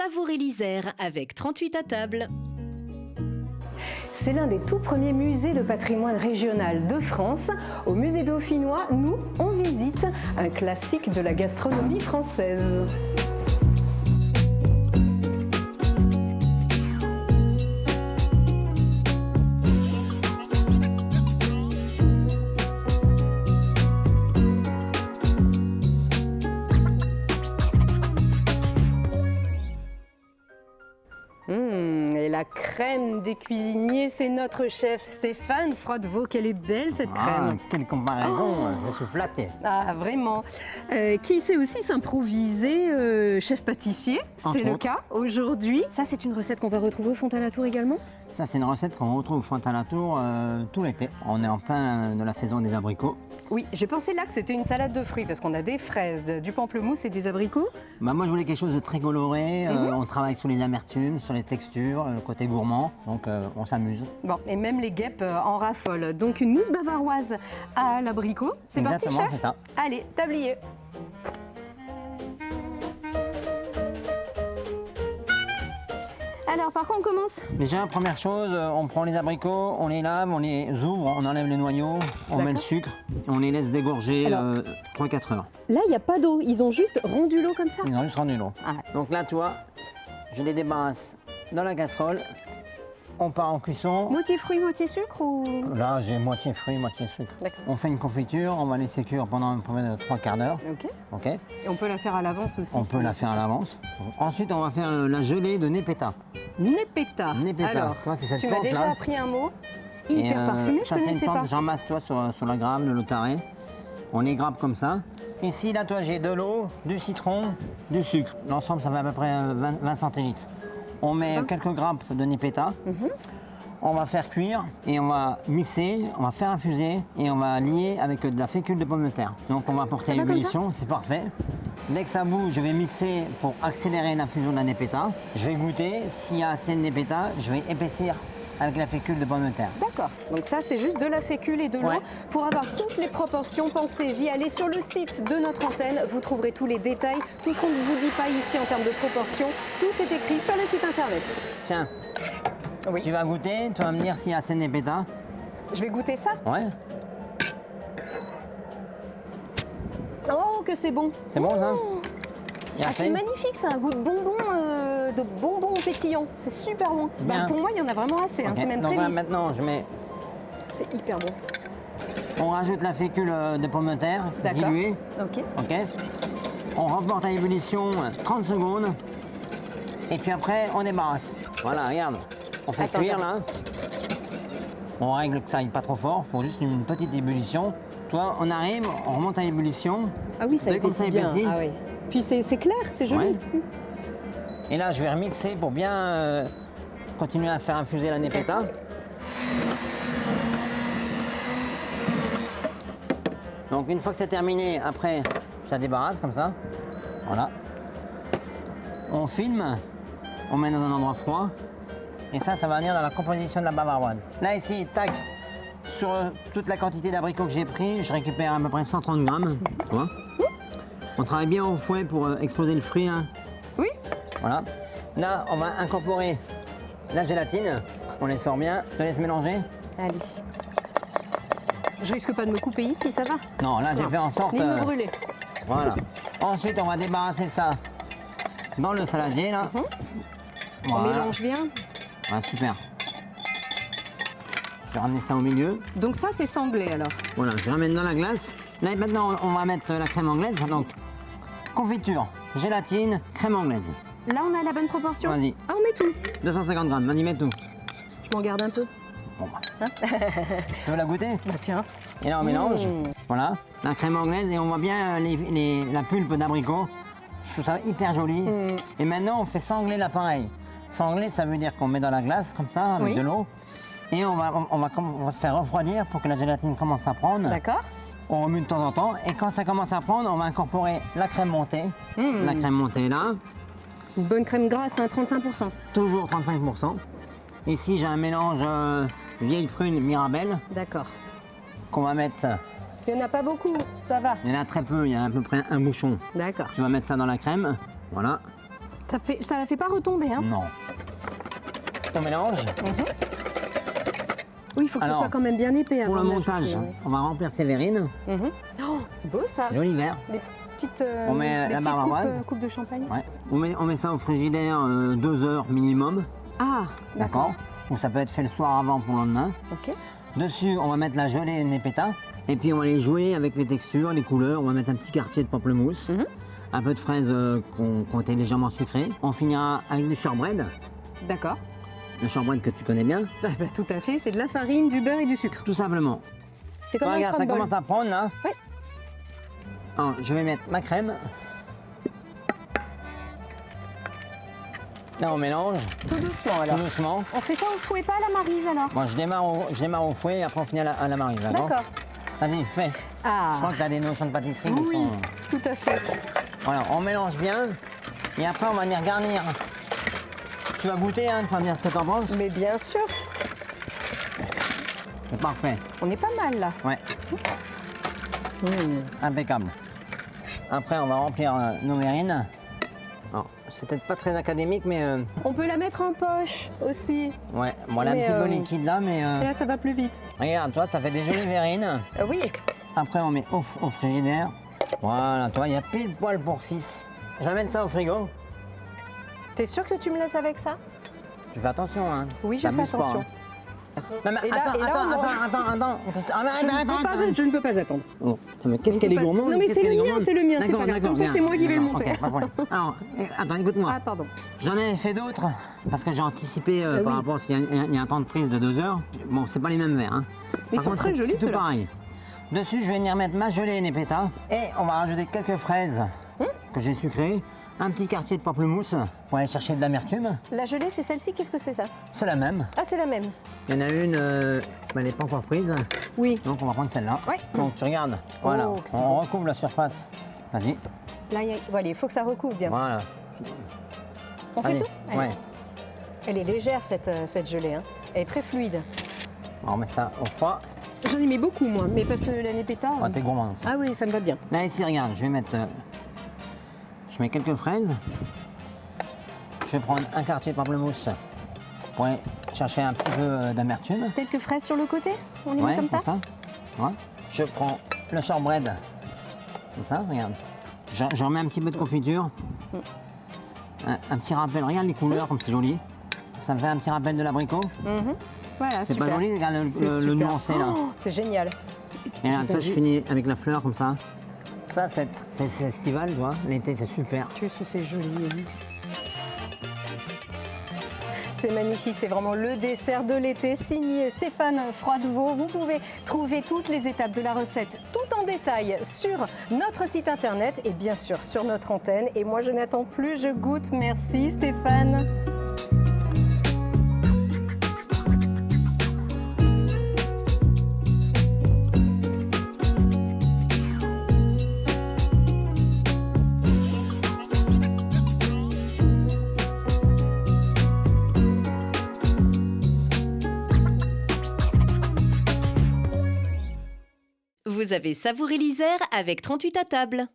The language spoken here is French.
Savourez l'Isère avec 38 à table. C'est l'un des tout premiers musées de patrimoine régional de France. Au musée dauphinois, nous, on visite un classique de la gastronomie française. Et la crème des cuisiniers, c'est notre chef Stéphane Froidevaux. Quelle est belle cette crème! Quelle comparaison, je suis flatté. Ah, vraiment. Qui sait aussi s'improviser chef pâtissier, c'est le cas aujourd'hui. Ça, c'est une recette qu'on va retrouver au Font-à-la-Tour également? Ça, c'est une recette qu'on retrouve au Font-à-la-Tour tout l'été. On est en plein de la saison des abricots. Oui, j'ai pensé là que c'était une salade de fruits parce qu'on a des fraises, du pamplemousse et des abricots. Bah, moi, je voulais quelque chose de très coloré. On travaille sur les amertumes, sur les textures, le côté gourmand. Donc, on s'amuse. Bon, et même les guêpes en raffolent. Donc, une mousse bavaroise à l'abricot. C'est parti, chef? Exactement, c'est ça. Allez, tablier. Alors, par quoi on commence? Déjà, première chose, on prend les abricots, on les lave, on les ouvre, on enlève les noyaux, on met le sucre et on les laisse dégorger 3-4 heures. Là, il n'y a pas d'eau. Ils ont juste rendu l'eau comme ça? Ils ont juste rendu l'eau. Ah. Donc là, tu vois, je les débarrasse dans la casserole. On part en cuisson. Moitié fruits, moitié sucre ou... Là, j'ai moitié fruits, moitié sucre. On fait une confiture, on va laisser cuire pendant 3/4 d'heure. Ok. Et on peut la faire à l'avance aussi? On peut la faire à l'avance. Ensuite, on va faire la gelée de Nepeta. Nepeta. Nepeta. Alors, toi, c'est cette tu m'as plante déjà là. appris un mot hyper parfumé, ça, je c'est une connaissais plante pas. que j'amasse, toi, sur la grappe, le lotaré. On les grappe comme ça. Ici, là, toi, j'ai de l'eau, du citron, du sucre. L'ensemble, ça fait à peu près 20 centilitres. On met quelques grappes de Nepeta. On va faire cuire et on va mixer, on va faire infuser et on va lier avec de la fécule de pomme de terre. Donc on va porter à ébullition, c'est parfait. Dès que ça bouge, je vais mixer pour accélérer l'infusion de la Nepeta. Je vais goûter, s'il y a assez de Nepeta, je vais épaissir avec la fécule de pomme de terre. D'accord, donc ça c'est juste de la fécule et de l'eau. Ouais. Pour avoir toutes les proportions, pensez-y, allez sur le site de notre antenne, vous trouverez tous les détails, tout ce qu'on ne vous dit pas ici en termes de proportions, tout est écrit sur le site internet. Tiens, oui. Tu vas goûter, tu vas me dire s'il y a assez de Nepeta. Je vais goûter ça? Ouais. Oh, que c'est bon! C'est bon ça? C'est magnifique, ça a un goût de bonbons pétillants. C'est super bon. Bien. Pour moi, il y en a vraiment assez, Ok. c'est même Donc très là, vite. maintenant, je mets. C'est hyper bon. On rajoute la fécule de pomme de terre diluée. Ok. Ok. On reporte à ébullition 30 secondes. Et puis après, on débarrasse. Voilà, regarde. On fait cuire là. On règle que ça aille pas trop fort. Il faut juste une petite ébullition. Toi, on arrive, on remonte à ébullition. Ah oui, ça Dès que épaissit bien. épaissit. Ah oui. Puis c'est clair, c'est joli. Ouais. Et là, je vais remixer pour bien continuer à faire infuser la Nepeta. Donc une fois que c'est terminé, après, je la débarrasse comme ça. Voilà. On filme, on met dans un endroit froid. Et ça va venir dans la composition de la bavaroise. Là, ici, tac, sur toute la quantité d'abricots que j'ai pris, je récupère à peu près 130 grammes. Tu vois. On travaille bien au fouet pour exploser le fruit. Hein. Oui. Voilà. Là, on va incorporer la gélatine. On les sort bien. Je te laisse mélanger. Allez. Je risque pas de me couper ici, ça va? Non, là, j'ai fait en sorte... Ni me brûler. Voilà. Ensuite, on va débarrasser ça dans le saladier, là. On mélange bien. Ouais, super. Je vais ramener ça au milieu. Donc ça, c'est sanglé, alors? Voilà, je ramène dans la glace. Là, maintenant, on va mettre la crème anglaise. Donc, confiture, gélatine, crème anglaise. Là, on a la bonne proportion? Vas-y. Ah, on met tout? 250 grammes, vas-y, mets tout. Je m'en garde un peu. Bon, bah. Tu veux la goûter? Bah tiens. Et là, on mélange. Voilà, la crème anglaise et on voit bien la pulpe d'abricot. Je trouve ça hyper joli. Et maintenant, on fait sangler l'appareil. Sangler, ça veut dire qu'on met dans la glace, comme ça, avec de l'eau. Et on va faire refroidir pour que la gélatine commence à prendre. D'accord. On remue de temps en temps. Et quand ça commence à prendre, on va incorporer la crème montée. La crème montée là. Une bonne crème grasse, hein, 35%. Toujours 35%. Ici, j'ai un mélange vieille prune Mirabelle D'accord. qu'on va mettre. Il n'y en a pas beaucoup, ça va. Il y en a très peu, il y a à peu près un bouchon. D'accord. Tu vas mettre ça dans la crème. Voilà. Ça la fait pas retomber, hein? Non. On mélange. Oui, il faut que ce Alors, soit quand même bien épais. Pour avant le de l'ajouter, montage, ouais. on va remplir ces verrines. Oh, c'est beau ça. Joli vert. Des petites, On met des la petites barbaroise. coupes de champagne. Ouais. On met ça au frigidaire 2 heures minimum. Ah, D'accord. Ou ça peut être fait le soir avant pour le lendemain. Ok. Dessus, on va mettre la gelée Nepeta. Et puis, on va les jouer avec les textures, les couleurs. On va mettre un petit quartier de pamplemousse. Un peu de fraises qui ont été légèrement sucrées. On finira avec du shortbread. D'accord. Le shortbread que tu connais bien. Ah, bah, tout à fait, c'est de la farine, du beurre et du sucre. Tout simplement. C'est comme un Regarde, ça crumble. commence à prendre là. Oui. Alors, je vais mettre ma crème. Là, on mélange Tout doucement alors. tout doucement. On fait ça au fouet, pas à la maryse alors? Moi, je démarre au fouet et après on finit à la maryse, d'accord? D'accord. Vas-y, fais. Je Ah, crois que tu as des notions de pâtisserie qui oui, sont... tout à fait. Voilà, on mélange bien et après on va venir garnir. Tu vas goûter, hein, tu vas me dire ce que tu en penses. Mais bien sûr, C'est parfait. on est pas mal là. Ouais. Impeccable. Après, on va remplir nos verrines. Alors, c'est peut-être pas très académique, mais On peut la mettre en poche aussi. ouais, bon, elle est Mais, un petit peu liquide là, mais Et là, ça va plus vite. regarde, toi, ça fait des jolies verrines. Oui. Après, on met au frigidaire. Voilà, toi, il y a pile poil pour 6. J'amène ça au frigo. T'es sûr que tu me laisses avec ça? Tu fais attention, hein. Oui, je fais T'abuses pas, attention. hein. Non, mais Et là- attends, et là, attends, on aura- attends. Ah, mais Je ne peux pas attendre. Oh, mais qu'est-ce qu'elle est pas- gourmande? Non, mais qu'est-ce c'est qu'elle le est mien, gourmande. c'est le mien, c'est D'accord, pas grave. d'accord, Comme ça, viens. c'est moi qui vais le D'accord, monter. ok, pas de problème. Alors, attends, écoute-moi. Ah, pardon. J'en ai fait d'autres, parce que j'ai anticipé par oui. rapport à ce qu'il y a un temps de prise de 2 heures. Bon, c'est pas les mêmes verres, hein. Mais ils Par sont contre, très c'est- jolis, c'est tout ceux-là. pareil. Dessus, je vais venir mettre ma gelée Nepeta et on va rajouter quelques fraises que j'ai sucrées, un petit quartier de pamplemousse pour aller chercher de l'amertume. La gelée, c'est celle-ci. Qu'est-ce que c'est ça? C'est la même. Ah, c'est la même. Il y en a une, mais elle n'est pas encore prise, Oui. donc on va prendre celle-là. Ouais. Donc tu regardes, voilà, que c'est on beau. recouvre la surface. Vas-y, Là, voilà, il faut que ça recouvre bien. voilà. On fait Allez, tous? Allez. ouais. Elle est légère, cette gelée. Hein. Elle est très fluide. On met ça au froid. J'en ai mis beaucoup, moi. Mais parce que la Nepeta... Oh, t'es gourmand aussi. Ah oui, ça me va bien. Là, ici, regarde, je vais mettre. Je mets quelques fraises. Je vais prendre un quartier de pamplemousse pour aller chercher un petit peu d'amertume. Quelques fraises sur le côté? On les met Ouais, comme ça? Ouais. Je prends le shortbread. Comme ça, regarde. Je remets un petit peu de confiture. Un petit rappel, regarde les couleurs, comme c'est joli. Ça me fait un petit rappel de l'abricot. Voilà, C'est super. pas joli, regarde le C'est super. nuancé là. Oh, c'est génial. Et là, j'ai toi, pas je vu. finis avec la fleur comme ça. Ça, c'est estival, tu vois. L'été, c'est super. Tu sais, c'est joli. C'est magnifique, c'est vraiment le dessert de l'été, signé Stéphane Froidevaux. Vous pouvez trouver toutes les étapes de la recette tout en détail sur notre site internet et bien sûr sur notre antenne. Et moi, je n'attends plus, je goûte. Merci Stéphane. Vous avez savouré l'Isère avec 38 à table.